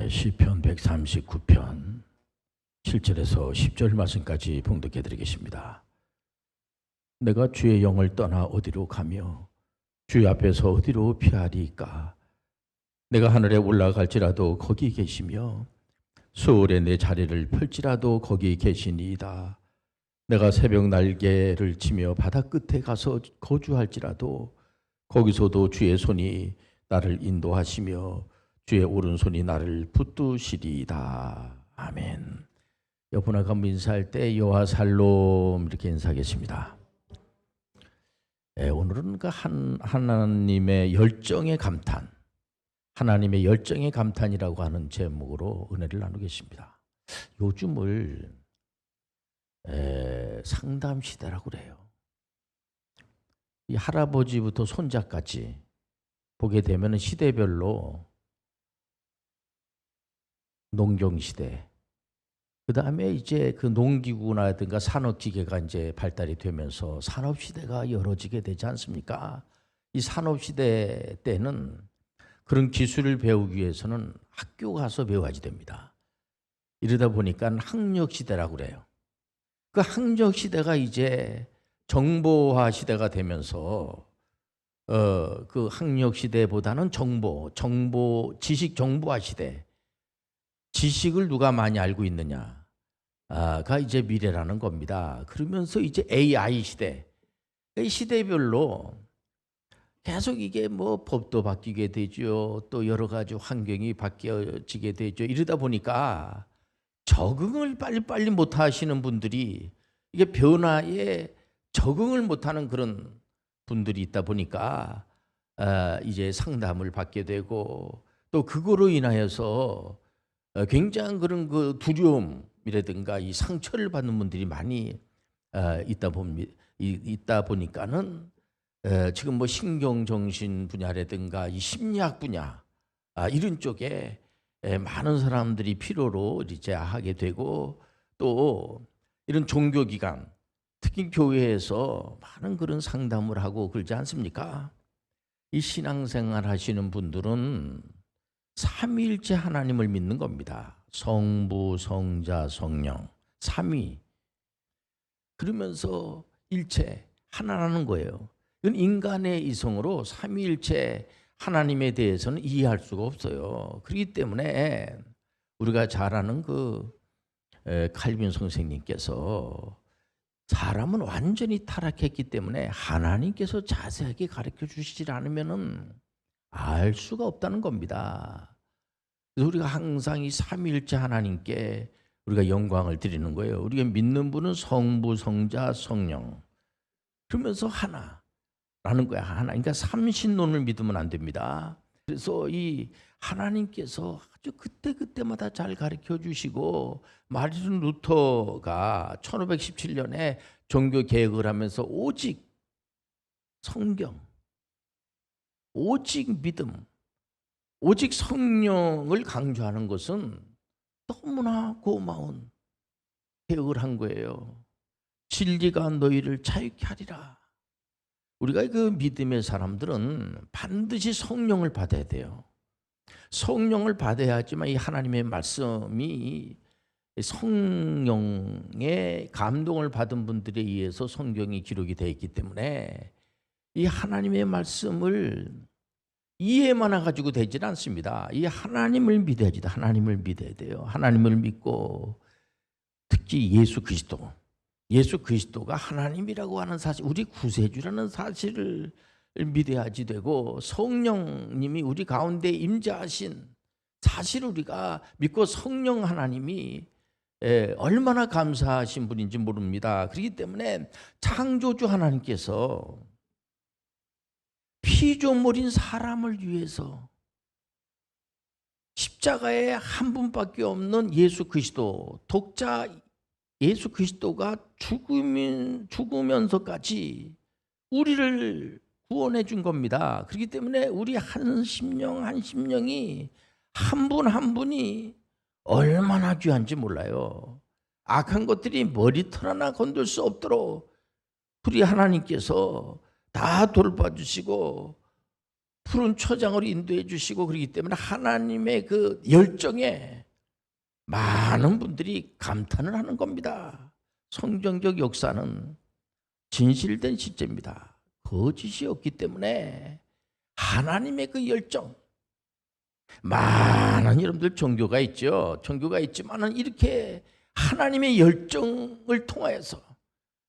시편 139편 7절에서 10절 말씀까지 봉독해 드리겠습니다. 내가 주의 영을 떠나 어디로 가며 주의 앞에서 어디로 피하리까? 내가 하늘에 올라갈지라도 거기 계시며 수월에 내 자리를 펼지라도 거기 계시니이다. 내가 새벽 날개를 치며 바다 끝에 가서 거주할지라도 거기서도 주의 손이 나를 인도하시며 주의 오른손이 나를 붙드시리이다. 아멘. 옆분하고 한번 인사할 때 여호와 살롬 이렇게 인사하겠습니다. 오늘은 그 하나님의 열정의 감탄, 하나님의 열정의 감탄이라고 하는 제목으로 은혜를 나누겠습니다. 요즘을 상담 시대라고 그래요. 이 할아버지부터 손자까지 보게 되면 시대별로 농경시대, 그 다음에 이제 그 농기구나든가 산업기계가 이제 발달이 되면서 산업시대가 열어지게 되지 않습니까? 이 산업시대 때는 그런 기술을 배우기 위해서는 학교 가서 배워야지 됩니다. 이러다 보니까 학력시대라고 그래요. 그 학력시대가 이제 정보화 시대가 되면서 그 학력시대보다는 지식 정보화 시대, 지식을 누가 많이 알고 있느냐가 이제 미래라는 겁니다. 그러면서 이제 AI 시대, 이 시대별로 계속 이게 뭐 법도 바뀌게 되죠. 또 여러 가지 환경이 바뀌어지게 되죠. 이러다 보니까 적응을 빨리빨리 못 하시는 분들이, 이게 변화에 적응을 못하는 그런 분들이 있다 보니까 이제 상담을 받게 되고, 또 그거로 인하여서 굉장한 그런 그 두려움이라든가 이 상처를 받는 분들이 많이 있다 보니까는 지금 뭐 신경정신 분야라든가 이 심리학 분야 이런 쪽에 많은 사람들이 필요로 이제 하게 되고, 또 이런 종교기관, 특히 교회에서 많은 그런 상담을 하고 그러지 않습니까? 이 신앙생활 하시는 분들은 삼위일체 하나님을 믿는 겁니다. 성부, 성자, 성령, 삼위. 그러면서 일체, 하나라는 거예요. 이건 인간의 이성으로 삼위일체 하나님에 대해서는 이해할 수가 없어요. 그렇기 때문에 우리가 잘 아는 그 칼빈 선생님께서 사람은 완전히 타락했기 때문에 하나님께서 자세하게 가르쳐 주시지 않으면은 알 수가 없다는 겁니다. 그래서 우리가 항상 이 삼위일체 하나님께 우리가 영광을 드리는 거예요. 우리가 믿는 분은 성부, 성자, 성령. 그러면서 하나라는 거야. 하나. 그러니까 삼신론을 믿으면 안 됩니다. 그래서 이 하나님께서 아주 그때마다 잘 가르쳐 주시고, 마르틴 루터가 1517년에 종교 개혁을 하면서 오직 성경, 오직 믿음, 오직 성령을 강조하는 것은 너무나 고마운 개혁을 한 거예요. 진리가 너희를 자유케 하리라. 우리가 그 믿음의 사람들은 반드시 성령을 받아야 돼요. 성령을 받아야지만 이 하나님의 말씀이, 성령의 감동을 받은 분들에 의해서 성경이 기록이 되어 있기 때문에 이 하나님의 말씀을 이해만 해가지고 되지는 않습니다. 이 하나님을 믿어야지. 하나님을 믿어야 돼요. 하나님을 믿고, 특히 예수 그리스도가 하나님이라고 하는 사실, 우리 구세주라는 사실을 믿어야지 되고, 성령님이 우리 가운데 임재하신 사실을 우리가 믿고, 성령 하나님이 얼마나 감사하신 분인지 모릅니다. 그렇기 때문에 창조주 하나님께서 피조물인 사람을 위해서 십자가에 한 분밖에 없는 예수 그리스도, 독자 예수 그리스도가 죽으면서까지 우리를 구원해 준 겁니다. 그렇기 때문에 우리 한 심령이 한 분 한 분이 얼마나 귀한지 몰라요. 악한 것들이 머리털 하나 건들 수 없도록 우리 하나님께서 다 돌봐주시고 푸른 초장으로 인도해 주시고 그러기 때문에 하나님의 그 열정에 많은 분들이 감탄을 하는 겁니다. 성경적 역사는 진실된 실제입니다. 거짓이 없기 때문에 하나님의 그 열정, 많은 여러분들 종교가 있죠. 종교가 있지만은 이렇게 하나님의 열정을 통하여서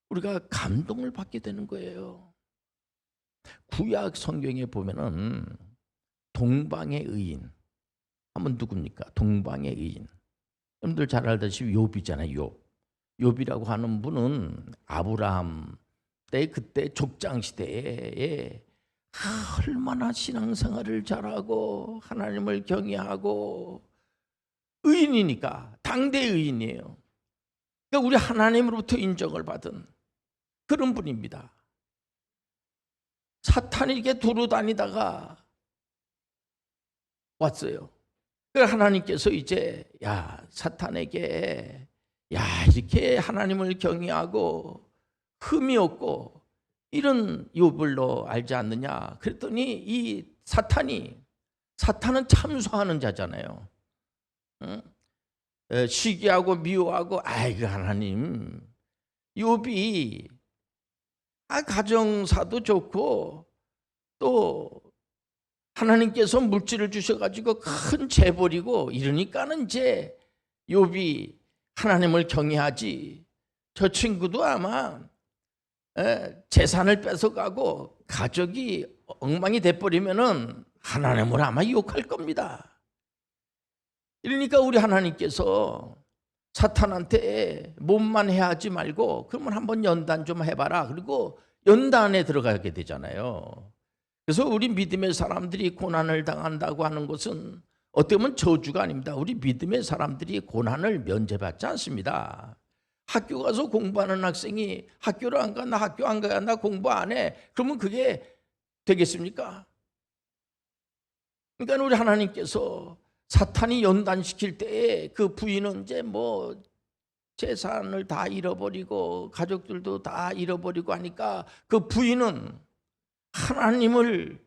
우리가 감동을 받게 되는 거예요. 구약 성경에 보면은 동방의 의인 하면 누굽니까? 동방의 의인. 여러분들 잘 알다시피 욥이잖아요. 욥이라고 하는 분은 아브라함 때 그때 족장 시대에 얼마나 신앙생활을 잘하고 하나님을 경외하고 의인이니까 당대 의인이에요. 그러니까 우리 하나님으로부터 인정을 받은 그런 분입니다. 사탄이 이렇게 두루 다니다가 왔어요. 그래서 하나님께서 이제 사탄에게 이렇게 하나님을 경외하고 흠이 없고 이런 욥을 너 알지 않느냐 그랬더니 이 사탄은 참소하는 자잖아요. 응? 시기하고 미워하고 아이고 하나님 욥이 가정사도 좋고 또 하나님께서 물질을 주셔가지고 큰 재벌이고 이러니까는 이제 욥이 하나님을 경외하지. 저 친구도 아마 재산을 뺏어가고 가족이 엉망이 돼버리면은 하나님을 아마 욕할 겁니다. 이러니까 우리 하나님께서 사탄한테 몸만 해하지 말고 그러면 한번 연단 좀 해봐라. 그리고 연단에 들어가게 되잖아요. 그래서 우리 믿음의 사람들이 고난을 당한다고 하는 것은 어떻게 보면 저주가 아닙니다. 우리 믿음의 사람들이 고난을 면제받지 않습니다. 학교 가서 공부하는 학생이 학교를 안 가, 나 학교 안 가, 나 공부 안 해. 그러면 그게 되겠습니까? 그러니까 우리 하나님께서 사탄이 연단시킬 때에 그 부인은 이제 뭐 재산을 다 잃어버리고 가족들도 다 잃어버리고 하니까 그 부인은 하나님을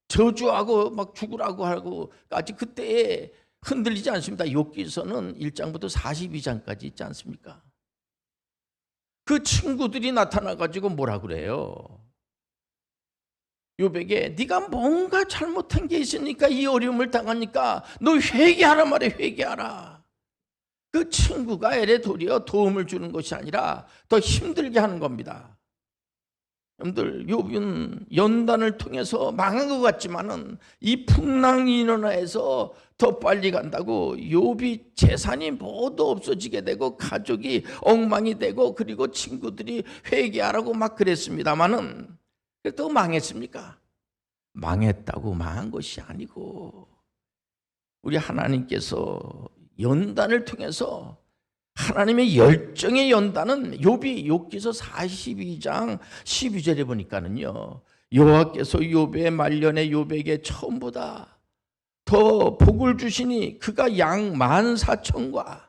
저주하고 막 죽으라고 하고 아직 그때에 흔들리지 않습니다. 욥기서는 1장부터 42장까지 있지 않습니까? 그 친구들이 나타나가지고 뭐라 그래요? 욥에게 네가 뭔가 잘못한 게 있으니까 이 어려움을 당하니까 너 회개하라 말해. 회개하라. 그 친구가 에레 도리어 도움을 주는 것이 아니라 더 힘들게 하는 겁니다. 여러분들 욥은 연단을 통해서 망한 것 같지만은 이 풍랑이 일어나서 더 빨리 간다고 욥이 재산이 모두 없어지게 되고 가족이 엉망이 되고 그리고 친구들이 회개하라고 막 그랬습니다마는 또 망했습니까? 망했다고 망한 것이 아니고 우리 하나님께서 연단을 통해서 하나님의 열정의 연단은 욥기서 42장 12절에 보니까는요 여호와께서 욥의 말년에 욥에게 처음보다 더 복을 주시니 그가 양 14,000과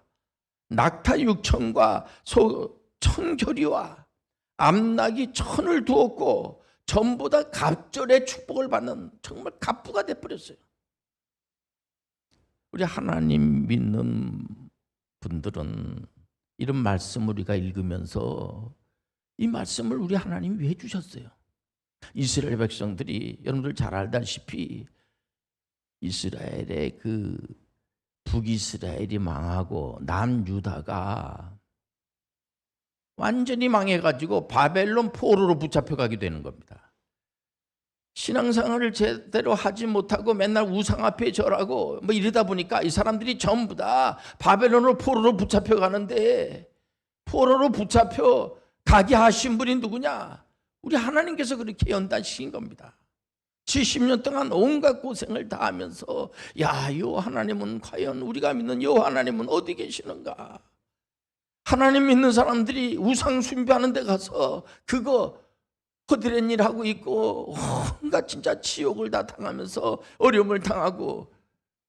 낙타 6,000과 소 1,000겨리와 암낙이 1,000을 두었고 전보다 갑절의 축복을 받는 정말 갑부가 돼버렸어요. 우리 하나님 믿는 분들은 이런 말씀을 우리가 읽으면서 이 말씀을 우리 하나님이 왜 주셨어요? 이스라엘 백성들이 여러분들 잘 알다시피 이스라엘의 그 북이스라엘이 망하고 남유다가 완전히 망해가지고 바벨론 포로로 붙잡혀가게 되는 겁니다. 신앙생활을 제대로 하지 못하고 맨날 우상 앞에 절하고 뭐 이러다 보니까 이 사람들이 전부 다 바벨론으로 포로로 붙잡혀 가는데 포로로 붙잡혀 가게 하신 분이 누구냐? 우리 하나님께서 그렇게 연단시킨 겁니다. 70년 동안 온갖 고생을 다 하면서 요 하나님은 과연 우리가 믿는 요 하나님은 어디 계시는가? 하나님 믿는 사람들이 우상 숭배하는 데 가서 그거 허드렛 일 하고 있고 온갖 진짜 지옥을 다 당하면서 어려움을 당하고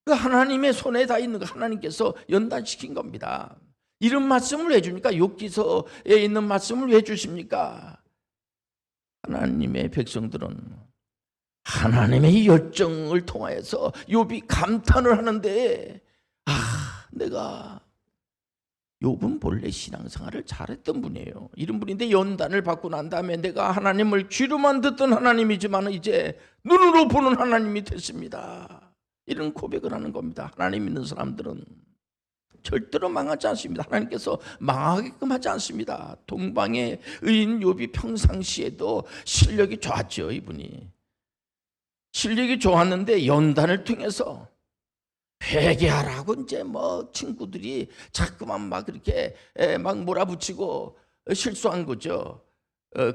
그 하나님의 손에 다 있는 거 하나님께서 연단시킨 겁니다. 이런 말씀을 왜 줍니까? 욥기서에 있는 말씀을 왜 주십니까? 하나님의 백성들은 하나님의 열정을 통하여서 욥이 감탄을 하는데, 내가, 욥은 본래 신앙생활을 잘했던 분이에요. 이런 분인데 연단을 받고 난 다음에 내가 하나님을 귀로만 듣던 하나님이지만 이제 눈으로 보는 하나님이 됐습니다. 이런 고백을 하는 겁니다. 하나님 믿는 사람들은 절대로 망하지 않습니다. 하나님께서 망하게끔 하지 않습니다. 동방의 의인 욥이 평상시에도 실력이 좋았죠. 이분이 실력이 좋았는데 연단을 통해서 회개하라고 이제 뭐 친구들이 자꾸만 막 그렇게 막 몰아붙이고 실수한 거죠.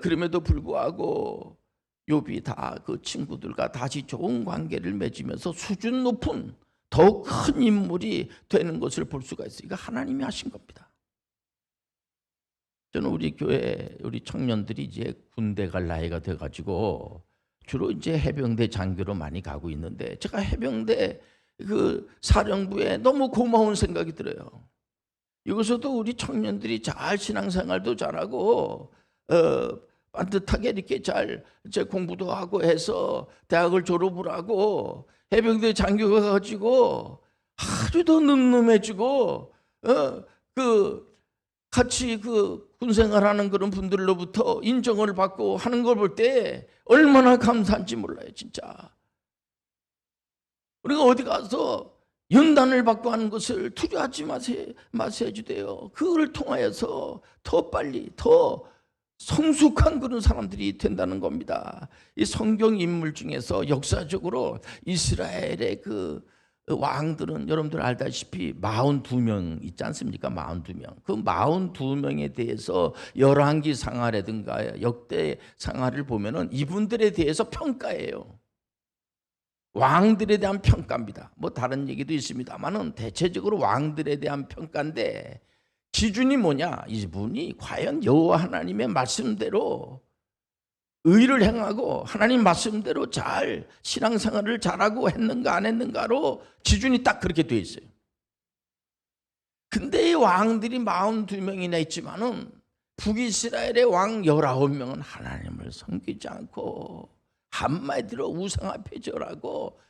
그럼에도 불구하고 욥이 다 그 친구들과 다시 좋은 관계를 맺으면서 수준 높은 더욱 큰 인물이 되는 것을 볼 수가 있어요. 이거 하나님이 하신 겁니다. 저는 우리 교회 우리 청년들이 이제 군대 갈 나이가 돼가지고 주로 이제 해병대 장교로 많이 가고 있는데, 제가 해병대 그 사령부에 너무 고마운 생각이 들어요. 여기서도 우리 청년들이 잘 신앙생활도 잘하고 반듯하게 이렇게 잘 이제 공부도 하고 해서 대학을 졸업을 하고 해병대 장교가 가지고 아주 더 늠름해지고 그 같이 그 군생활하는 그런 분들로부터 인정을 받고 하는 걸 볼 때 얼마나 감사한지 몰라요, 진짜. 우리가 어디 가서 연단을 받고 하는 것을 두려워하지 마셔야 돼요. 그걸 통하여서 더 빨리 더 성숙한 그런 사람들이 된다는 겁니다. 이 성경 인물 중에서 역사적으로 이스라엘의 그 왕들은 여러분들 알다시피 42명 있지 않습니까? 42명. 그 42명에 대해서 열왕기 상하라든가 역대 상하를 보면은 이분들에 대해서 평가해요. 왕들에 대한 평가입니다. 뭐 다른 얘기도 있습니다만은 대체적으로 왕들에 대한 평가인데, 기준이 뭐냐? 이분이 과연 여호와 하나님의 말씀대로 의를 행하고 하나님 말씀대로 잘 신앙생활을 잘하고 했는가 안 했는가로 기준이 딱 그렇게 돼 있어요. 근데 이 왕들이 42명이나 있지만은 북이스라엘의 왕 19명은 하나님을 섬기지 않고 한마디로 우상 앞에 절하고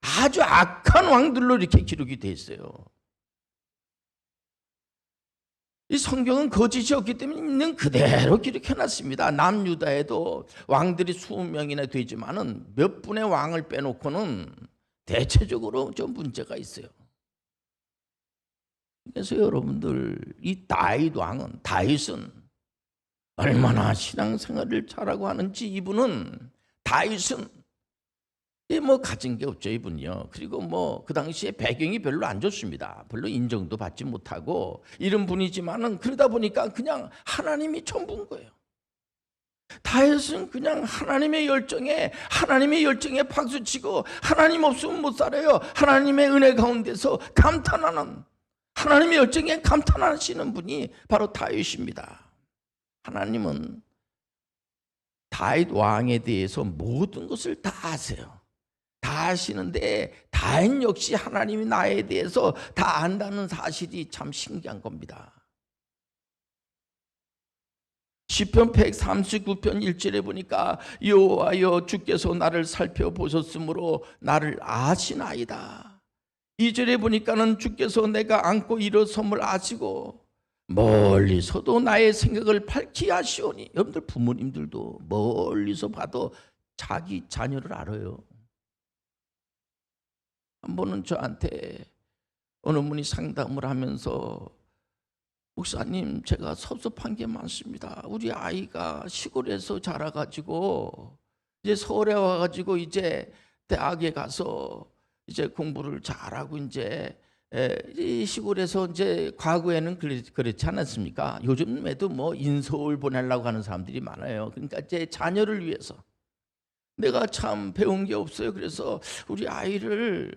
아주 악한 왕들로 이렇게 기록이 돼 있어요. 이 성경은 거짓이 없기 때문에 있는 그대로 기록해놨습니다. 남유다에도 왕들이 20명이나 되지만은 몇 분의 왕을 빼놓고는 대체적으로 좀 문제가 있어요. 그래서 여러분들, 이 다윗은 얼마나 신앙생활을 잘하고 하는지, 이분은 다윗은 뭐 가진 게 없죠, 이분요. 그리고 뭐 그 당시에 배경이 별로 안 좋습니다. 별로 인정도 받지 못하고 이런 분이지만은 그러다 보니까 그냥 하나님이 전부인 거예요. 다윗은 그냥 하나님의 열정에 박수치고 하나님 없으면 못 살아요. 하나님의 은혜 가운데서 감탄하는, 하나님의 열정에 감탄하시는 분이 바로 다윗입니다. 하나님은 다윗 왕에 대해서 모든 것을 다 아세요. 다 아시는데 다윗 역시 하나님이 나에 대해서 다 안다는 사실이 참 신기한 겁니다. 시편 139편 1절에 보니까 여호와여 주께서 나를 살펴보셨으므로 나를 아시나이다. 2절에 보니까는 주께서 내가 안고 일어섬을 아시고 멀리서도 나의 생각을 밝히 아시오니. 여러분들 부모님들도 멀리서 봐도 자기 자녀를 알아요. 한 번은 저한테 어느 분이 상담을 하면서, 목사님, 제가 섭섭한 게 많습니다. 우리 아이가 시골에서 자라가지고 이제 서울에 와가지고 이제 대학에 가서 이제 공부를 잘하고 이제 이 시골에서 이제 과거에는 그렇지 않았습니까? 요즘에도 뭐 인서울 보내려고 하는 사람들이 많아요. 그러니까 제 자녀를 위해서 내가 참 배운 게 없어요. 그래서 우리 아이를,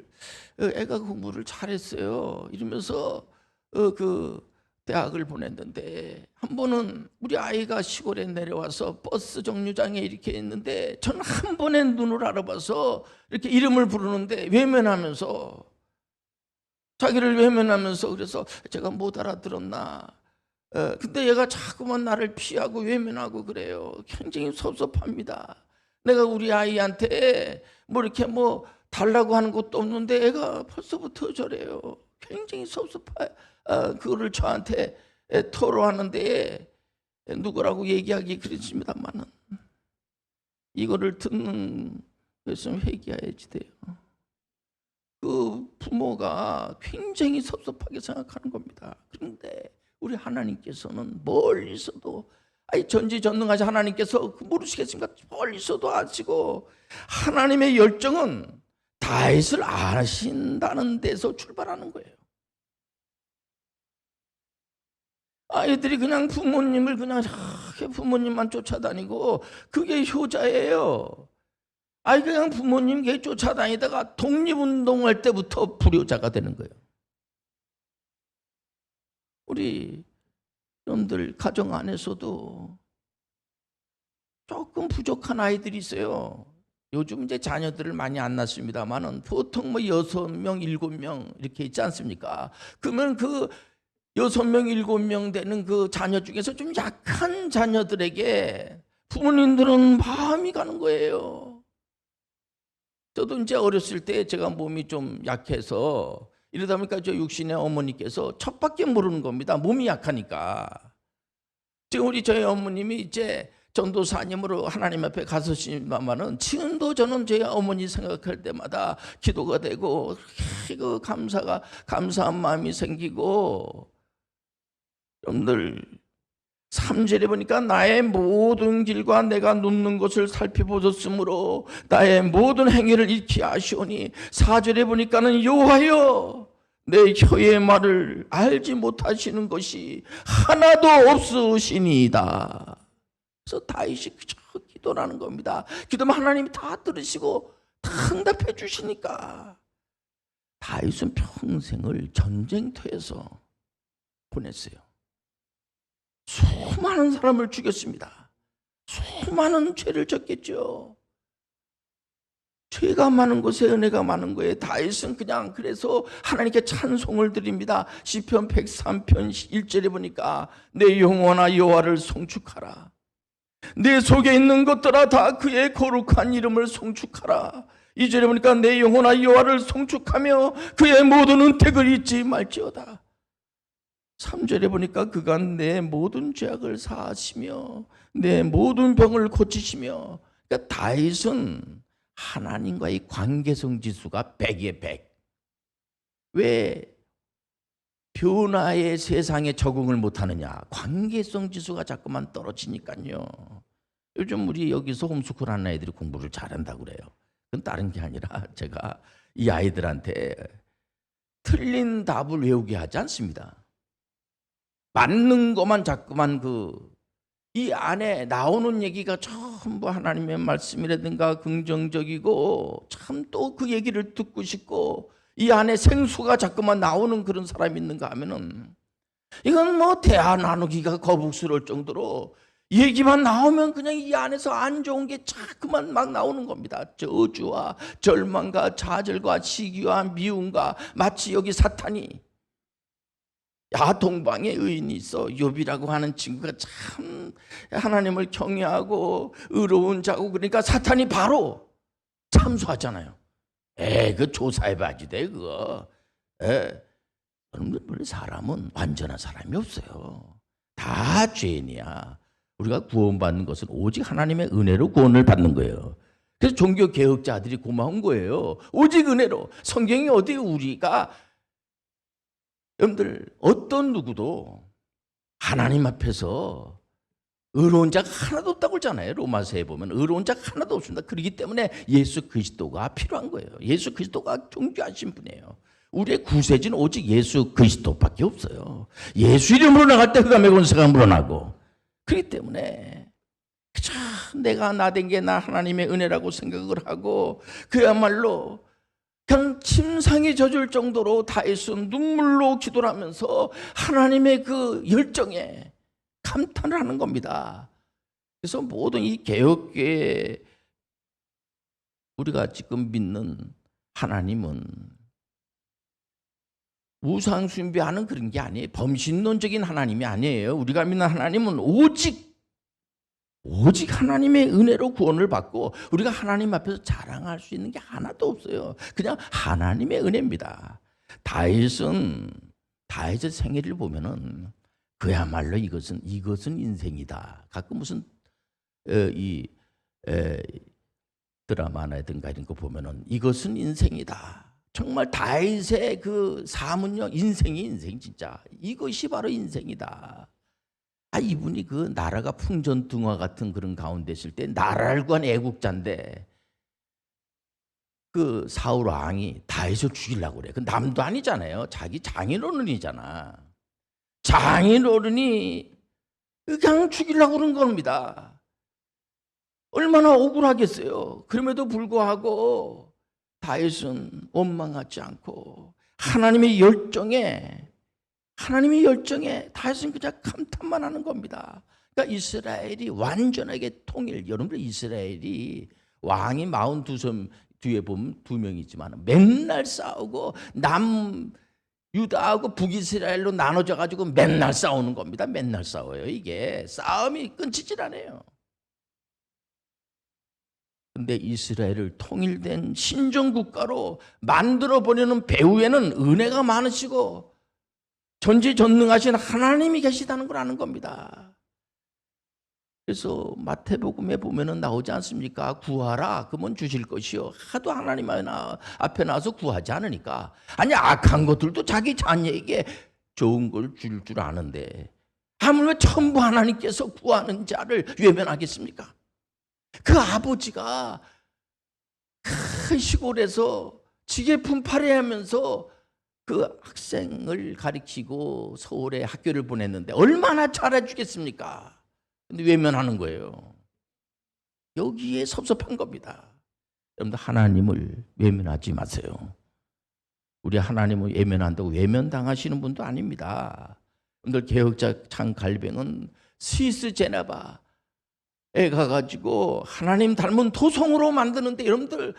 애가 공부를 잘했어요, 이러면서 그 대학을 보냈는데, 한 번은 우리 아이가 시골에 내려와서 버스 정류장에 이렇게 있는데 저는 한 번에 눈을 알아봐서 이렇게 이름을 부르는데 외면하면서, 자기를 외면하면서, 그래서 제가 못 알아들었나. 근데 얘가 자꾸만 나를 피하고 외면하고 그래요. 굉장히 섭섭합니다. 내가 우리 아이한테 뭐 이렇게 뭐 달라고 하는 것도 없는데 애가 벌써부터 저래요. 굉장히 그거를 저한테 토로하는데 누구라고 얘기하기 그렇습니다만은 이거를 듣는 것은 회개해야지 돼요. 그 부모가 굉장히 섭섭하게 생각하는 겁니다. 그런데 우리 하나님께서는 멀리서도 전지전능하신 하나님께서 모르시겠습니까? 멀리서도 아시고 하나님의 열정은 다윗을 아신다는 데서 출발하는 거예요. 아이들이 그냥 부모님을 그냥 부모님만 쫓아다니고 그게 효자예요. 그냥 부모님 쫓아다니다가 독립운동할 때부터 불효자가 되는 거예요. 우리 여러분들 가정 안에서도 조금 부족한 아이들이 있어요. 요즘 이제 자녀들을 많이 안 낳습니다만은 보통 뭐 6명, 7명 이렇게 있지 않습니까? 그러면 그 6명, 7명 되는 그 자녀 중에서 좀 약한 자녀들에게 부모님들은 마음이 가는 거예요. 저도 이제 어렸을 때 제가 몸이 좀 약해서 이러다 보니까 저 육신의 어머니께서 첫 밖에 모르는 겁니다. 몸이 약하니까. 지금 우리 저희 어머님이 이제 전도사님으로 하나님 앞에 가서시면은 지금도 저는 제 어머니 생각할 때마다 기도가 되고 그 감사한 마음이 생기고 여러분들 3절에 보니까 나의 모든 길과 내가 눕는 곳을 살펴보셨으므로 나의 모든 행위를 익히 아시오니 4절에 보니까는 여호와여 내 혀의 말을 알지 못하시는 것이 하나도 없으시니이다. 그래서 다윗이 그저 기도라는 겁니다. 기도면 하나님이 다 들으시고 다 응답해 주시니까 다윗은 평생을 전쟁터에서 보냈어요. 수많은 사람을 죽였습니다. 수많은 죄를 졌겠죠. 죄가 많은 곳에 은혜가 많은 거예요. 다윗은 그냥 그래서 하나님께 찬송을 드립니다. 시편 103편 1절에 보니까 내 영혼아 여호와를 송축하라. 내 속에 있는 것들아 다 그의 거룩한 이름을 송축하라. 2절에 보니까 내 영혼아 여호와를 송축하며 그의 모든 은택을 잊지 말지어다. 3절에 보니까 그가 내 모든 죄악을 사하시며 내 모든 병을 고치시며. 그러니까 다윗은 하나님과의 관계성 지수가 100에 100. 왜 변화의 세상에 적응을 못하느냐? 관계성 지수가 자꾸만 떨어지니까요. 요즘 우리 여기서 홈스쿨 하는 아이들이 공부를 잘한다고 그래요. 그건 다른 게 아니라 제가 이 아이들한테 틀린 답을 외우게 하지 않습니다. 맞는 것만 자꾸만 이 안에 나오는 얘기가 전부 하나님의 말씀이라든가 긍정적이고 참 또 그 얘기를 듣고 싶고 이 안에 생수가 자꾸만 나오는 그런 사람이 있는가 하면은 이건 뭐 대화 나누기가 거북스러울 정도로 얘기만 나오면 그냥 이 안에서 안 좋은 게 자꾸만 막 나오는 겁니다. 저주와 절망과 좌절과 시기와 미움과 마치 여기 사탄이 야동방에 의인이 있어. 욥이라고 하는 친구가 참 하나님을 경외하고 의로운 자고 그러니까 사탄이 바로 참수하잖아요. 그 조사해봐야지 돼 그거. 여러분들 사람은 완전한 사람이 없어요. 다 죄인이야. 우리가 구원받는 것은 오직 하나님의 은혜로 구원을 받는 거예요. 그래서 종교개혁자들이 고마운 거예요. 오직 은혜로. 성경이 어디 우리가 여러분들 어떤 누구도 하나님 앞에서 의로운 자가 하나도 없다고 그러잖아요. 로마서에 보면 의로운 자가 하나도 없습니다. 그렇기 때문에 예수 그리스도가 필요한 거예요. 예수 그리스도가 존귀하신 분이에요. 우리의 구세주는 오직 예수 그리스도밖에 없어요. 예수 이름으로 나갈 때 흑암의 권세가 물러나고. 그렇기 때문에 그저 내가 나된 게 나 하나님의 은혜라고 생각을 하고 그야말로 그냥 침상이 젖을 정도로 다윗은 눈물로 기도를 하면서 하나님의 그 열정에 감탄을 하는 겁니다. 그래서 모든 이 개혁계에 우리가 지금 믿는 하나님은 우상 숭배하는 그런 게 아니에요. 범신론적인 하나님이 아니에요. 우리가 믿는 하나님은 오직 오직 하나님의 은혜로 구원을 받고 우리가 하나님 앞에서 자랑할 수 있는 게 하나도 없어요. 그냥 하나님의 은혜입니다. 다윗의 생애를 보면은 그야말로 이것은 인생이다. 가끔 무슨 드라마나든가 이런 거 보면은 이것은 인생이다. 정말 다윗의 그 사문요, 인생 진짜 이것이 바로 인생이다. 이분이 그 나라가 풍전등화 같은 그런 가운데 있을 때 나라를 구한 애국자인데 그 사울 왕이 다윗을 죽이려고 그래. 그 남도 아니잖아요. 자기 장인어른이잖아. 장인어른이 그냥 죽이려고 그런 겁니다. 얼마나 억울하겠어요. 그럼에도 불구하고 다윗은 원망하지 않고 하나님의 열정에 다윗은 그냥 감탄만 하는 겁니다. 그러니까 이스라엘이 완전하게 통일. 여러분들 이스라엘이 왕이 42선 뒤에 보면 2명이지만 맨날 싸우고 유다하고 북이스라엘로 나눠져 가지고 맨날 싸우는 겁니다. 맨날 싸워요. 이게 싸움이 끊지질 않아요. 근데 이스라엘을 통일된 신정국가로 만들어 보려는 배후에는 은혜가 많으시고 전지전능하신 하나님이 계시다는 걸 아는 겁니다. 그래서 마태복음에 보면은 나오지 않습니까? 구하라 그러면 주실 것이요. 하도 하나님 앞에 나와서 구하지 않으니까. 아니 악한 것들도 자기 자녀에게 좋은 걸 줄 줄 아는데 하물며 전부 하나님께서 구하는 자를 외면하겠습니까? 그 아버지가 큰 시골에서 지게 분파래하면서 그 학생을 가르치고 서울에 학교를 보냈는데 얼마나 잘해주겠습니까? 근데 외면하는 거예요. 여기에 섭섭한 겁니다. 여러분들 하나님을 외면하지 마세요. 우리 하나님을 외면한다고 외면당하시는 분도 아닙니다. 여러분들 개혁자 장칼뱅은 스위스 제네바에 가가지고 하나님 닮은 토성으로 만드는데 여러분들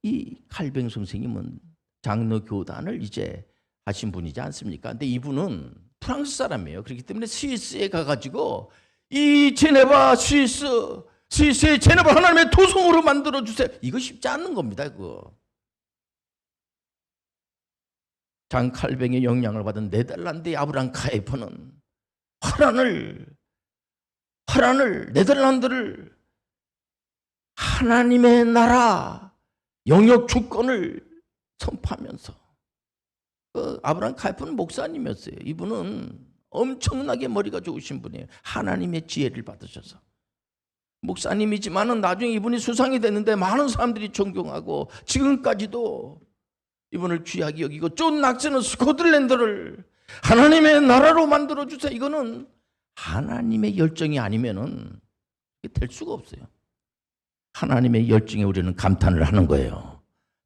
이 칼뱅 선생님은 장로 교단을 이제 하신 분이지 않습니까? 근데 이분은 프랑스 사람이에요. 그렇기 때문에 스위스에 가가지고 이 제네바 스위스의 제네바 하나님의 토성으로 만들어 주세요. 이거 쉽지 않은 겁니다. 그거. 장칼뱅의 영향을 받은 네덜란드의 아브람 카이퍼는 네덜란드를 하나님의 나라 영역 주권을 선포하면서 아브람 카이퍼는 목사님이었어요. 이분은 엄청나게 머리가 좋으신 분이에요. 하나님의 지혜를 받으셔서 목사님이지만은 나중에 이분이 수상이 됐는데 많은 사람들이 존경하고 지금까지도 이분을 귀하게 여기고 존 낙스는 스코틀랜드를 하나님의 나라로 만들어 주세요. 이거는 하나님의 열정이 아니면은 될 수가 없어요. 하나님의 열정에 우리는 감탄을 하는 거예요.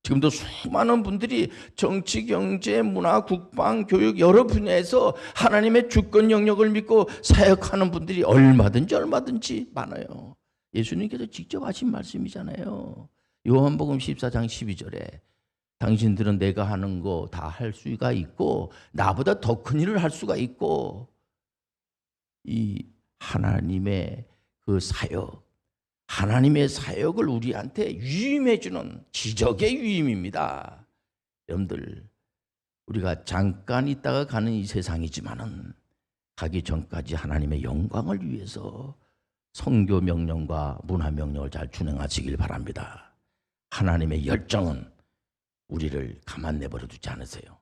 지금도 수많은 분들이 정치, 경제, 문화, 국방, 교육 여러 분야에서 하나님의 주권 영역을 믿고 사역하는 분들이 얼마든지 많아요. 예수님께서 직접 하신 말씀이잖아요. 요한복음 14장 12절에 당신들은 내가 하는 거 다 할 수가 있고 나보다 더 큰 일을 할 수가 있고 이 하나님의 그 사역, 하나님의 사역을 우리한테 위임해 주는 기적의 위임입니다. 여러분들 우리가 잠깐 있다가 가는 이 세상이지만은 가기 전까지 하나님의 영광을 위해서 선교 명령과 문화 명령을 잘 준행하시길 바랍니다. 하나님의 열정은 우리를 가만 내버려 두지 않으세요.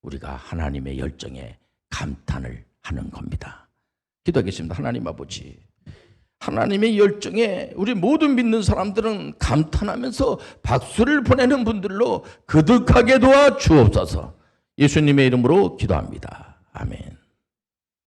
우리가 하나님의 열정에 감탄을 하는 겁니다. 기도하겠습니다. 하나님 아버지, 하나님의 열정에 우리 모든 믿는 사람들은 감탄하면서 박수를 보내는 분들로 거듭하게 도와 주옵소서. 예수님의 이름으로 기도합니다. 아멘.